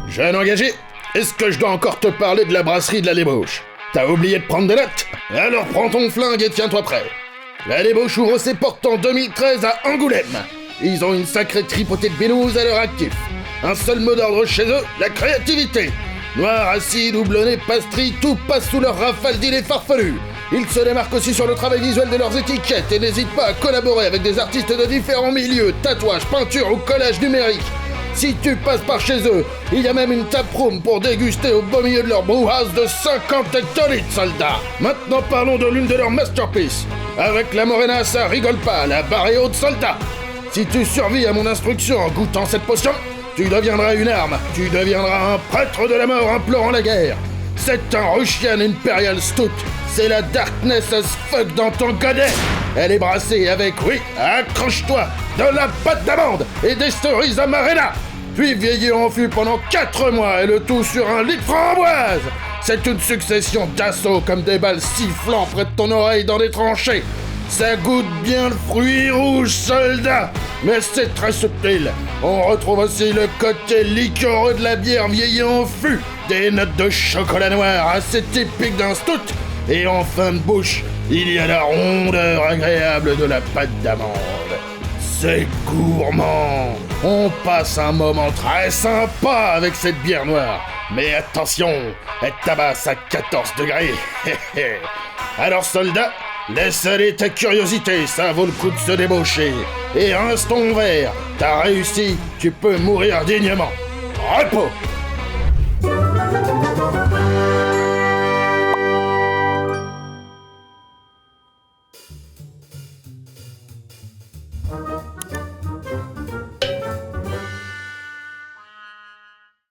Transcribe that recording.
Jeune engagé, est-ce que je dois encore te parler de la brasserie de la Débauche? T'as oublié de prendre des notes? Alors prends ton flingue et tiens-toi prêt. La Débauche ouvre ses portes en 2013 à Angoulême. Ils ont une sacrée tripotée de binous à leur actif. Un seul mot d'ordre chez eux, la créativité. Noir, acide, houblonné, pastry, tout passe sous leur rafale d'idées farfelues. Ils se démarquent aussi sur le travail visuel de leurs étiquettes et n'hésitent pas à collaborer avec des artistes de différents milieux, tatouage, peinture ou collage numérique. Si tu passes par chez eux, il y a même une taproom pour déguster au beau milieu de leur brewhouse de 50 hectolitres, soldats. Maintenant parlons de l'une de leurs masterpieces. Avec la Morena, ça rigole pas, la barre haute, soldat. Si tu survis à mon instruction en goûtant cette potion, tu deviendras une arme, tu deviendras un prêtre de la mort implorant la guerre. C'est un Russian Imperial Stout, c'est la darkness as fuck dans ton godet. Elle est brassée avec, oui, accroche-toi, de la pâte d'amande et des cerises amarena. Puis vieilli en fût pendant 4 mois et le tout sur un lit de framboise. C'est une succession d'assauts comme des balles sifflant près de ton oreille dans des tranchées. Ça goûte bien le fruit rouge, soldat, mais c'est très subtil. On retrouve aussi le côté liquoreux de la bière vieillie en fût, des notes de chocolat noir assez typiques d'un stout, et en fin de bouche, il y a la rondeur agréable de la pâte d'amande. C'est gourmand. On passe un moment très sympa avec cette bière noire. Mais attention, elle tabasse à 14 degrés. Alors soldat, laisse aller ta curiosité, ça vaut le coup de se débaucher. Et rince ton verre, t'as réussi, tu peux mourir dignement. Repos.